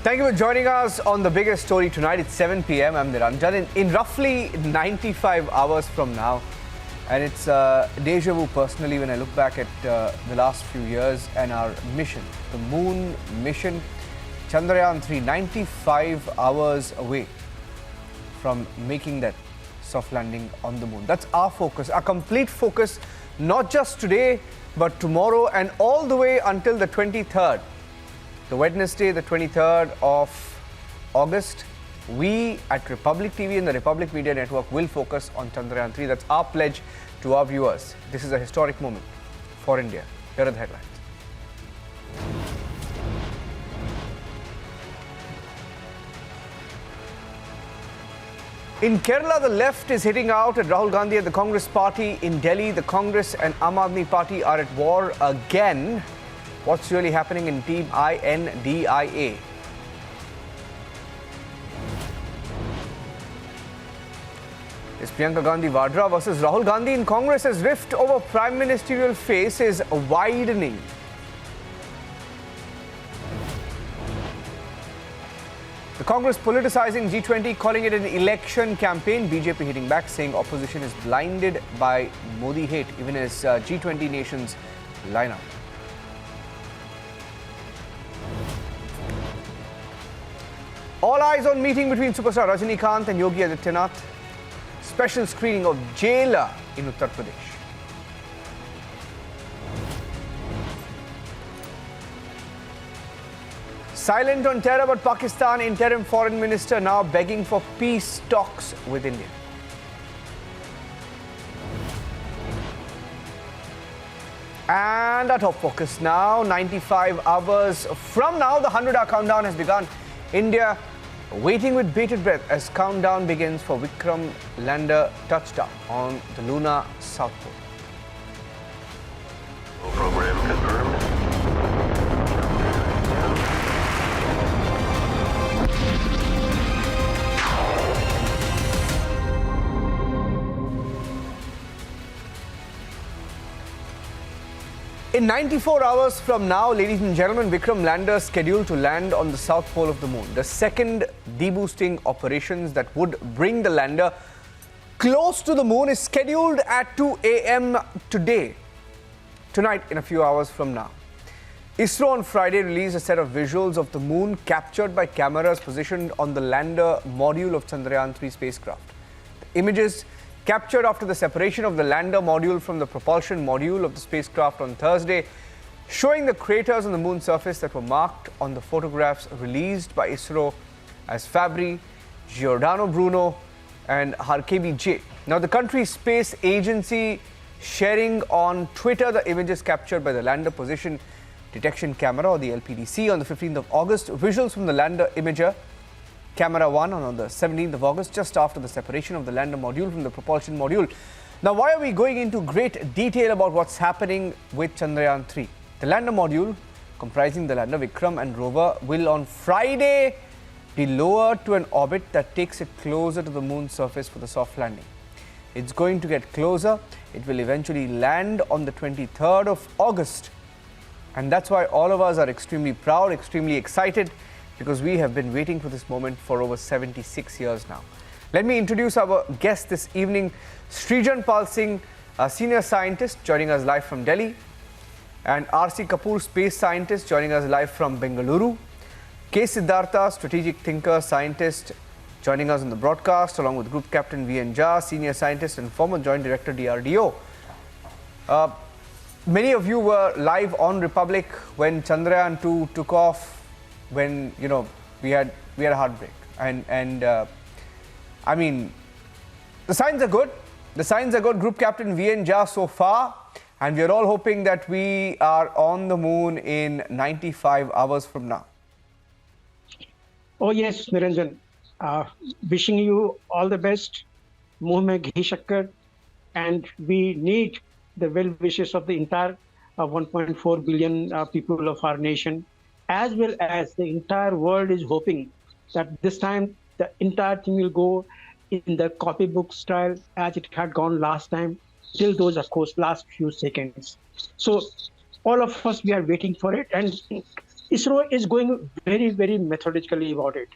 Thank you for joining us on the biggest story tonight. It's 7 p.m. I'm Niranjan. In roughly 95 hours from now, and it's deja vu personally when I look back at the last few years and our mission, the moon mission, Chandrayaan 3, 95 hours away from making that soft landing on the moon. That's our focus, our complete focus, not just today, but tomorrow and all the way until the 23rd. The Wednesday, the 23rd of August, we at Republic TV and the Republic Media Network will focus on Chandrayaan 3. That's our pledge to our viewers. This is a historic moment for India. Here are the headlines. In Kerala, the left is hitting out at Rahul Gandhi at the Congress party. In Delhi, the Congress and Aam Aadmi Party are at war again. What's really happening in Team INDIA? Is Priyanka Gandhi Vadra versus Rahul Gandhi in Congress as rift over prime ministerial face is widening. The Congress politicizing G20, calling it an election campaign. BJP hitting back, saying opposition is blinded by Modi hate, even as G20 nations line up. All eyes on meeting between superstar Rajinikanth and Yogi Adityanath. Special screening of Jailer in Uttar Pradesh. Silent on terror, but Pakistan interim foreign minister now begging for peace talks with India. And our top focus now, 95 hours from now, the 100-hour countdown has begun. India waiting with bated breath as countdown begins for Vikram lander touchdown on the lunar South Pole. Program confirmed. In 94 hours from now, ladies and gentlemen, Vikram lander scheduled to land on the south pole of the moon. The second deboosting operations that would bring the lander close to the moon is scheduled at 2 a.m. tonight in a few hours from now. ISRO on Friday released a set of visuals of the moon captured by cameras positioned on the lander module of Chandrayaan 3 spacecraft. The images captured after the separation of the lander module from the propulsion module of the spacecraft on Thursday, showing the craters on the moon's surface that were marked on the photographs released by ISRO as Fabry, Giordano Bruno and Harkebi J. Now, the country's space agency sharing on Twitter the images captured by the lander position detection camera, or the LPDC, on the 15th of August. Visuals from the lander imager Camera 1 on the 17th of August, just after the separation of the lander module from the propulsion module. Now, why are we going into great detail about what's happening with Chandrayaan 3? The lander module, comprising the lander Vikram and rover, will on Friday be lowered to an orbit that takes it closer to the moon's surface for the soft landing. It's going to get closer. It will eventually land on the 23rd of August. And that's why all of us are extremely proud, extremely excited, because we have been waiting for this moment for over 76 years now. Let me introduce our guest this evening, Srijan Pal Singh, a senior scientist joining us live from Delhi, and R.C. Kapoor, space scientist, joining us live from Bengaluru. K. Siddhartha, strategic thinker, scientist, joining us on the broadcast, along with Group Captain V.N. Jha, senior scientist and former Joint Director DRDO. Many of you were live on Republic when Chandrayaan 2 took off, when we had a heartbreak, and I mean, the signs are good. The signs are good. Group Captain V.N. Jha so far, and we are all hoping that we are on the moon in 95 hours from now. Oh yes, Niranjan. Wishing you all the best. Muh mein ghee shakkar, and we need the well wishes of the entire 1.4 billion people of our nation, as well as the entire world is hoping that this time the entire thing will go in the copybook style as it had gone last time, till those, of course, last few seconds. So all of us, we are waiting for it. And ISRO is going very, very methodically about it.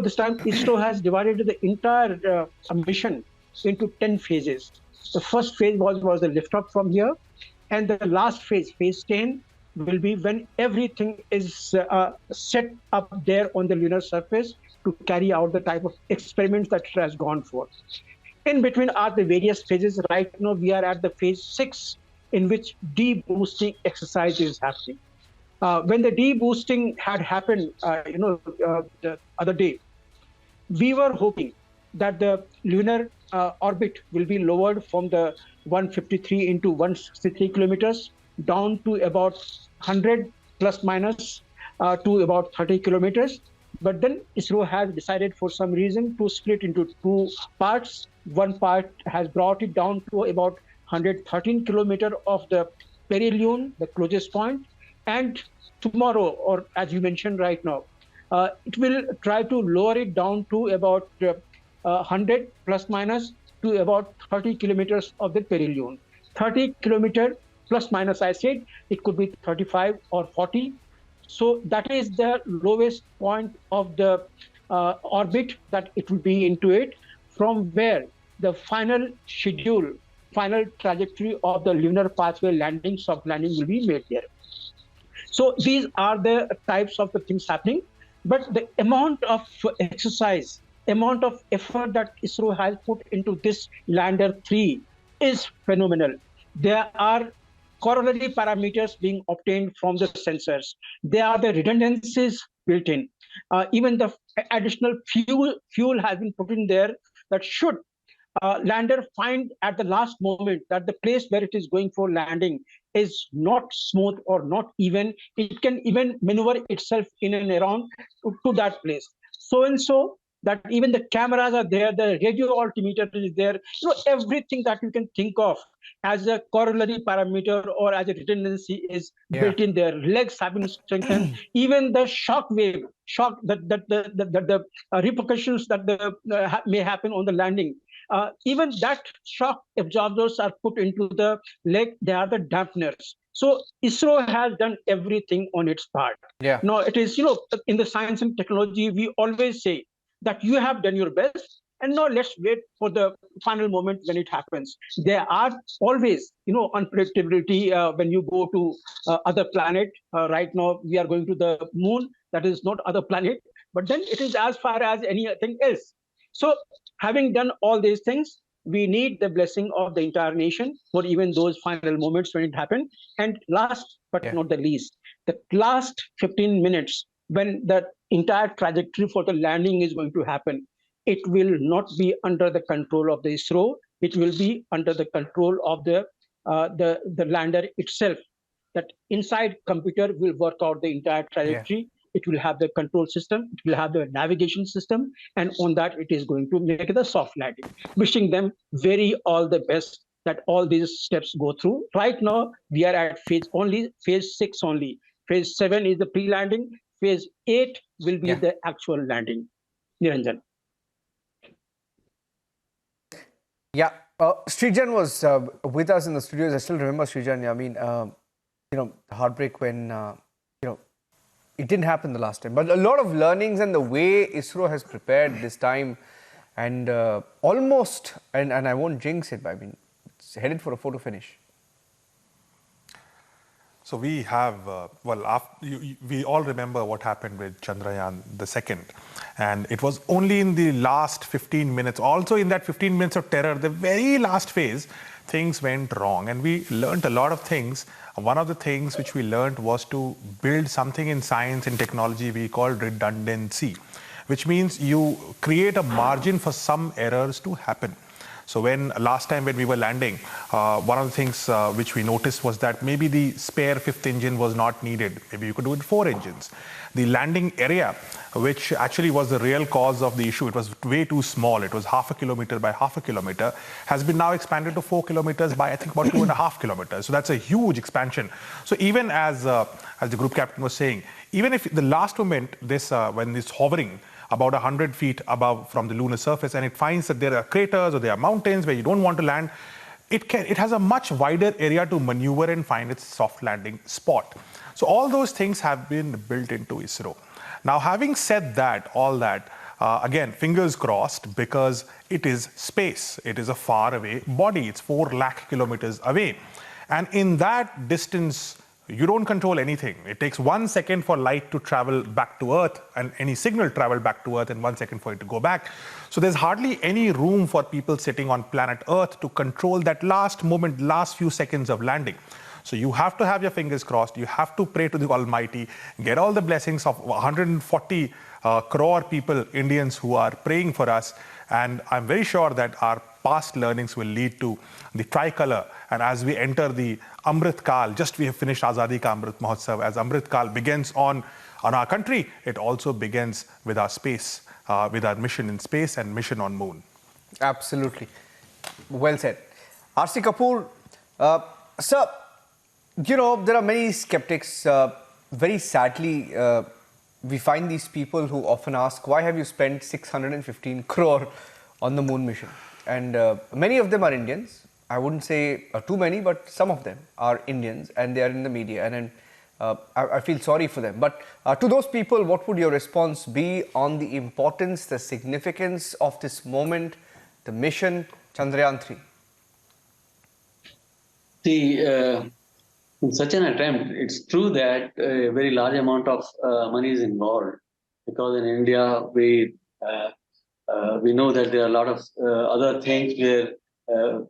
This time ISRO has divided the entire mission into 10 phases. The first phase was the lift up from here, and the last phase, phase 10, will be when everything is set up there on the lunar surface to carry out the type of experiments that it has gone for. In between are the various phases. Right now, we are at the phase 6, in which de-boosting exercise is happening. When the de-boosting had happened, the other day, we were hoping that the lunar orbit will be lowered from the 153 into 163 kilometers down to about 100 plus minus to about 30 kilometers. But then ISRO has decided for some reason to split into two parts. One part has brought it down to about 113 kilometers of the perihelion, the closest point. And tomorrow, or as you mentioned right now, it will try to lower it down to about 100 plus minus to about 30 kilometers of the perihelion. 30 kilometer plus minus, I said, it could be 35 or 40. So that is the lowest point of the orbit that it will be into it, from where the final schedule, final trajectory of the lunar pathway landing, soft landing will be made there. So these are the types of the things happening. But the amount of exercise, amount of effort that ISRO has put into this lander 3 is phenomenal. There are corollary parameters being obtained from the sensors. There are the redundancies built in. Even the additional fuel has been put in there that should lander find at the last moment that the place where it is going for landing is not smooth or not even, it can even maneuver itself in and around to that place. So and so that even the cameras are there, the radio altimeter is there, everything that you can think of as a corollary parameter or as a redundancy is built in there. Legs have been strengthened. Even the shock the repercussions that may happen on the landing. Even that shock absorbers are put into the leg. They are the dampeners. So ISRO has done everything on its part. Now it is, in the science and technology, we always say that you have done your best, and now let's wait for the final moment when it happens. There are always, unpredictability when you go to other planet. Right now, we are going to the moon. That is not other planet, but then it is as far as anything else. So having done all these things, we need the blessing of the entire nation for even those final moments when it happened. And last but not the least, the last 15 minutes when the entire trajectory for the landing is going to happen, it will not be under the control of the ISRO. It will be under the control of the lander itself. That inside computer will work out the entire trajectory. It will have the control system, it will have the navigation system, and on that it is going to make the soft landing. Wishing them all the best that all these steps go through. Right now, we are at phase 6 only. Phase 7 is the pre-landing. Phase 8 will be the actual landing. Niranjan. Yeah, Srijan was with us in the studios. I still remember Srijan. I mean, the heartbreak when, it didn't happen the last time. But a lot of learnings and the way ISRO has prepared this time, and almost, and I won't jinx it, but I mean, it's headed for a photo finish. So we have, we all remember what happened with Chandrayaan the second. And it was only in the last 15 minutes, also in that 15 minutes of terror, the very last phase, things went wrong. And we learned a lot of things. One of the things which we learned was to build something in science and technology we call redundancy, which means you create a margin for some errors to happen. So last time when we were landing, one of the things which we noticed was that maybe the spare 5th engine was not needed. Maybe you could do it with 4 engines. The landing area, which actually was the real cause of the issue, it was way too small. It was half a kilometer by half a kilometer, has been now expanded to 4 kilometers by, I think, about 2.5 kilometers. So that's a huge expansion. So even as the group captain was saying, even if the last moment, when it's hovering about 100 feet above from the lunar surface, and it finds that there are craters or there are mountains where you don't want to land, it has a much wider area to maneuver and find its soft landing spot. So all those things have been built into ISRO. Now, having said that, all that, again, fingers crossed, because it is space. It is a far away body. It's 4 lakh kilometers away. And in that distance, you don't control anything. It takes 1 second for light to travel back to Earth, and any signal travel back to Earth, and 1 second for it to go back. So there's hardly any room for people sitting on planet Earth to control that last moment, last few seconds of landing. So you have to have your fingers crossed. You have to pray to the Almighty, get all the blessings of 140 crore people, Indians, who are praying for us. And I'm very sure that our past learnings will lead to the tricolor. And as we enter the Amrit Kal, just we have finished Azadi Ka Amrit Mahotsav, as Amrit Kal begins on our country, it also begins with our space, with our mission in space and mission on moon. Absolutely. Well said. R.C. Kapoor, sir, you know, there are many skeptics. Very sadly, we find these people who often ask, why have you spent 615 crore on the moon mission? And many of them are Indians. I wouldn't say too many, but some of them are Indians, and they are in the media. And I feel sorry for them. But to those people, what would your response be on the importance, the significance of this moment, the mission, Chandrayaan 3? See, in such an attempt, it's true that a very large amount of money is involved, because in India we know that there are a lot of other things where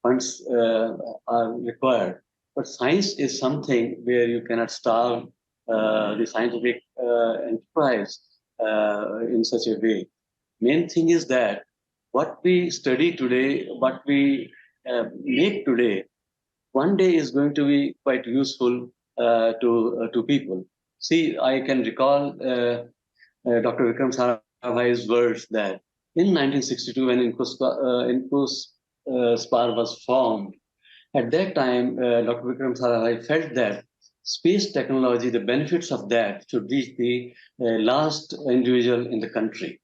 funds are required. But science is something where you cannot starve the scientific enterprise in such a way. Main thing is that what we study today, what we make today, one day is going to be quite useful to people. See, I can recall Dr. Vikram Sarabhai's words that in 1962, when INCOSPAR was formed, at that time, Dr. Vikram Sarabhai felt that space technology, the benefits of that should reach the last individual in the country.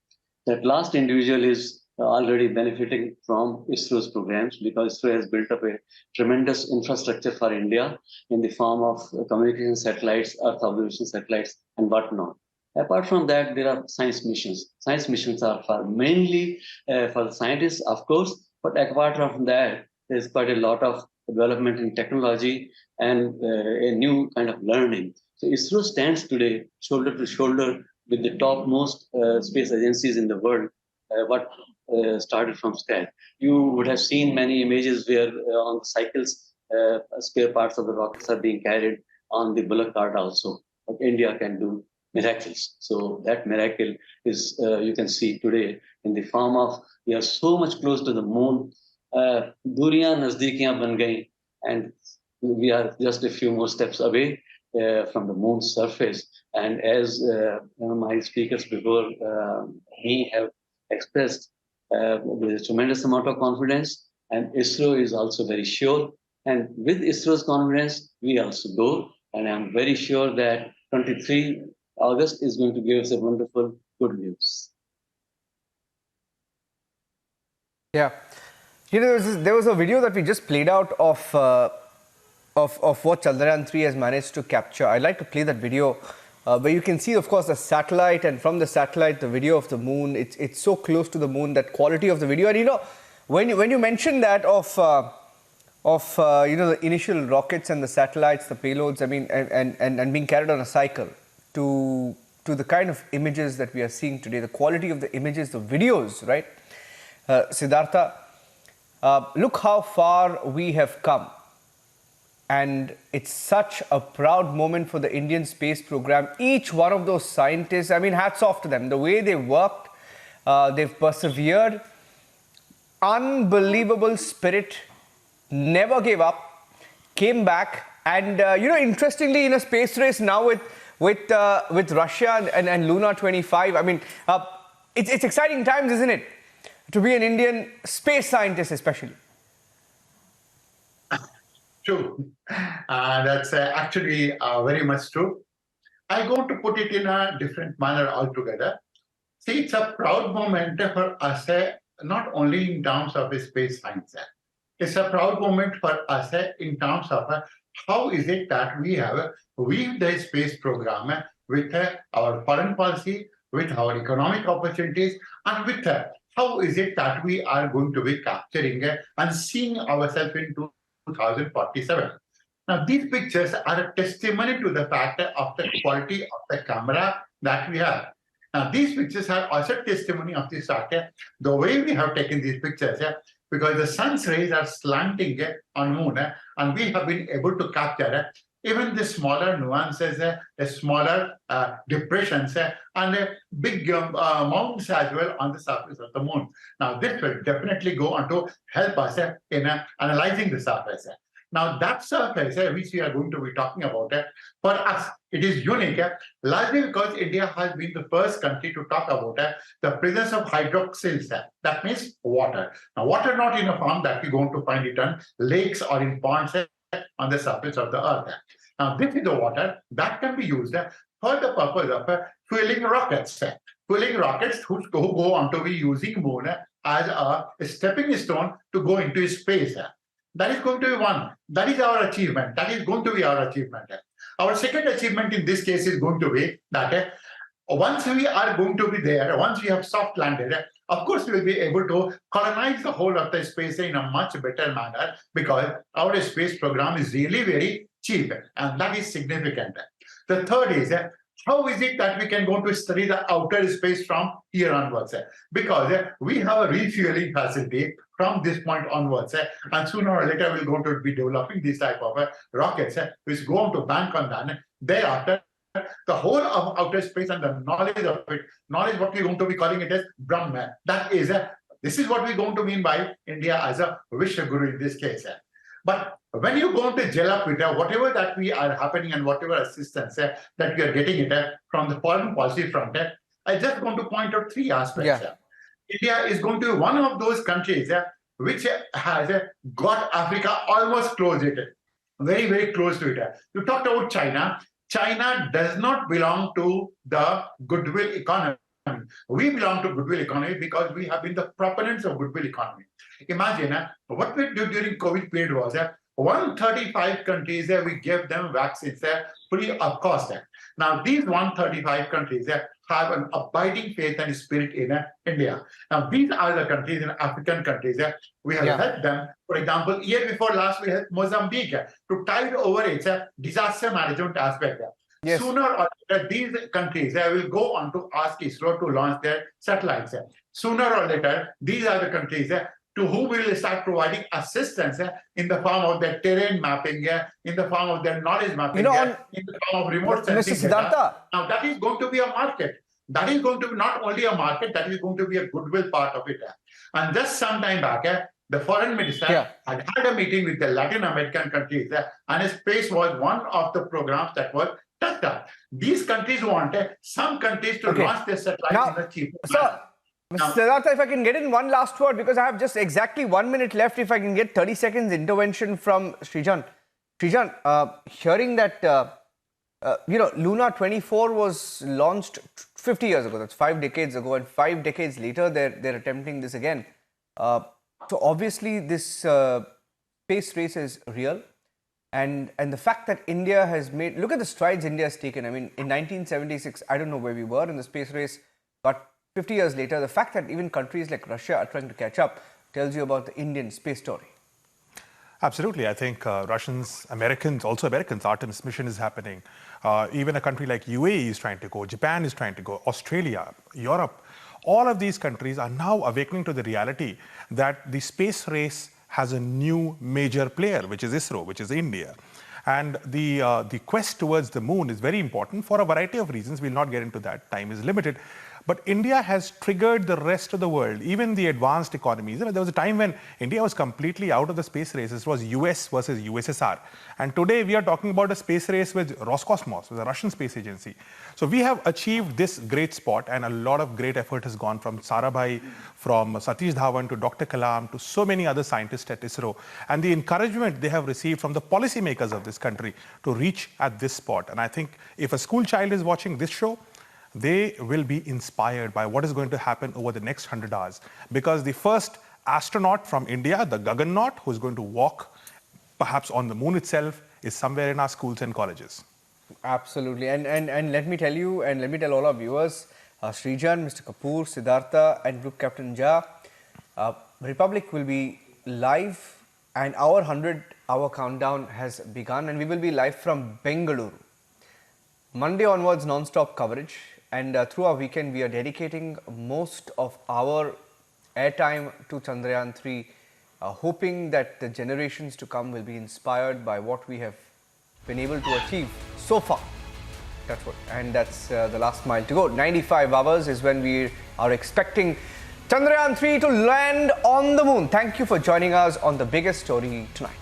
That last individual is already benefiting from ISRO's programs, because ISRO has built up a tremendous infrastructure for India in the form of communication satellites, Earth observation satellites, and whatnot. Apart from that, there are science missions. Science missions are mainly for the scientists, of course, but apart from that, there's quite a lot of development in technology and a new kind of learning. So ISRO stands today shoulder to shoulder with the topmost space agencies in the world, what started from scratch. You would have seen many images where on the cycles, spare parts of the rockets are being carried on the bullock cart also. But India can do miracles. So that miracle is, you can see today in the form of, we are so much close to the moon. Duriyan nazdikiyan ban gayi, and we are just a few more steps away from the moon's surface. And as my speakers before me have expressed, with a tremendous amount of confidence, and ISRO is also very sure. And with ISRO's confidence, we also go. And I'm very sure that 23 August is going to give us a wonderful good news. Yeah. You know, there was a video that we just played out of what Chandrayaan 3 has managed to capture. I'd like to play that video where you can see, of course, the satellite, and from the satellite, the video of the moon. It's so close to the moon, that quality of the video. And you know, when you mentioned that of you know, the initial rockets and the satellites, the payloads, I mean, and being carried on a cycle, to the kind of images that we are seeing today, the quality of the images, the videos, right? Siddhartha, look how far we have come. And it's such a proud moment for the Indian space program. Each one of those scientists, I mean, hats off to them. The way they worked, they've persevered. Unbelievable spirit, never gave up, came back. And, you know, interestingly, in a space race now with Russia and Lunar 25, I mean, it's exciting times, isn't it? To be an Indian space scientist, especially. True. That's actually very much true. I'm going to put it in a different manner altogether. See, it's a proud moment for us, not only in terms of space science. It's a proud moment for us in terms of how is it that we have weaved the space program with our foreign policy, with our economic opportunities, and with how is it that we are going to be capturing and seeing ourselves in 2047. Now, these pictures are a testimony to the fact of the quality of the camera that we have. Now, these pictures are also testimony of this fact, the way we have taken these pictures, because the sun's rays are slanting on moon, and we have been able to capture even the smaller nuances, the smaller depressions, and big mountains as well on the surface of the moon. Now, this will definitely go on to help us in analyzing the surface. Now, that surface, which we are going to be talking about, for us, it is unique, largely because India has been the first country to talk about the presence of hydroxyls. That means water. Now, water not in a form that we're going to find it on lakes or in ponds on the surface of the earth. Now, this is the water that can be used for the purpose of fueling rockets. Fueling rockets who go on to be using moon as a stepping stone to go into space. That is going to be one. That is our achievement. That is going to be our achievement. Our second achievement in this case is going to be that once we are going to be there, once we have soft landed, of course, we will be able to colonize the whole of the space in a much better manner because our space program is really very cheap, and that is significant. The third is how is it that we can go to study the outer space from here onwards? Because we have a refueling facility from this point onwards, and sooner or later we're going to be developing this type of rockets which go on to bank on that. Thereafter, the whole of outer space and the knowledge of it, knowledge what we're going to be calling it as Brahma. That is, this is what we're going to mean by India as a Vishwaguru in this case. But when you go to gel up with whatever that we are happening and whatever assistance that we are getting it from the foreign policy front, I just want to point out three aspects. India is going to be one of those countries which has got Africa almost close to it, very, very close to it. You talked about China. China does not belong to the goodwill economy. We belong to goodwill economy because we have been the proponents of goodwill economy. Imagine what we did during COVID period was 135 countries we gave them vaccines free of cost. Now these 135 countries have an abiding faith and spirit in India. Now these are the countries in African countries we have helped them. For example, year before last we helped Mozambique to tide over its disaster management aspect. Yes. Sooner or later, these countries will go on to ask ISRO to launch their satellites. Sooner or later, these are the countries to whom we will start providing assistance in the form of their terrain mapping, in the form of their knowledge mapping, in the form of remote sensing data. Now, that is going to be a market. That is going to be not only a market, that is going to be a goodwill part of it. And just some time back, the foreign minister had a meeting with the Latin American countries, and space was one of the programs that was touched up. These countries want some countries to launch their satellites in a cheaper manner. Mr. Siddhartha, if I can get in one last word, because I have just exactly 1 minute left, if I can get 30 seconds intervention from Srijan. Srijan, hearing that, Luna 24 was launched 50 years ago, that's 5 decades ago, and 5 decades later, they're attempting this again. So obviously, this space race is real. And the fact that India has made, look at the strides India has taken. I mean, in 1976, I don't know where we were in the space race, but 50 years later, the fact that even countries like Russia are trying to catch up tells you about the Indian space story. Absolutely. I think Russians, Americans, Artemis mission is happening. Even a country like UAE is trying to go, Japan is trying to go, Australia, Europe. All of these countries are now awakening to the reality that the space race has a new major player, which is ISRO, which is India. And the quest towards the moon is very important for a variety of reasons. We'll not get into that. Time is limited. But India has triggered the rest of the world, even the advanced economies. There was a time when India was completely out of the space race. It was US versus USSR. And today we are talking about a space race with Roscosmos, with the Russian space agency. So we have achieved this great spot, and a lot of great effort has gone from Sarabhai, from Satish Dhawan to Dr. Kalam to so many other scientists at ISRO. And the encouragement they have received from the policymakers of this country to reach at this spot. And I think if a school child is watching this show, they will be inspired by what is going to happen over the next 100 hours. Because the first astronaut from India, the Gaganaut, who is going to walk perhaps on the moon itself, is somewhere in our schools and colleges. Absolutely. And let me tell you, and let me tell all our viewers, Srijan, Mr. Kapoor, Siddhartha, and Group Captain Jha, Republic will be live, and our 100-hour countdown has begun, and we will be live from Bengaluru. Monday onwards, non-stop coverage, and through our weekend, we are dedicating most of our airtime to Chandrayaan 3, hoping that the generations to come will be inspired by what we have been able to achieve so far. That's what, and that's the last mile to go. 95 hours is when we are expecting Chandrayaan 3 to land on the moon. Thank you for joining us on the biggest story tonight.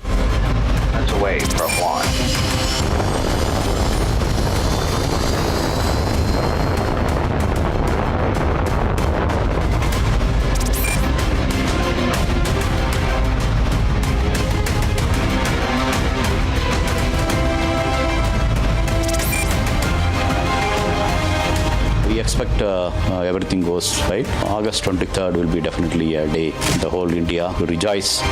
That's away from launch. We expect everything goes right. August 23rd will be definitely a day the whole India will rejoice.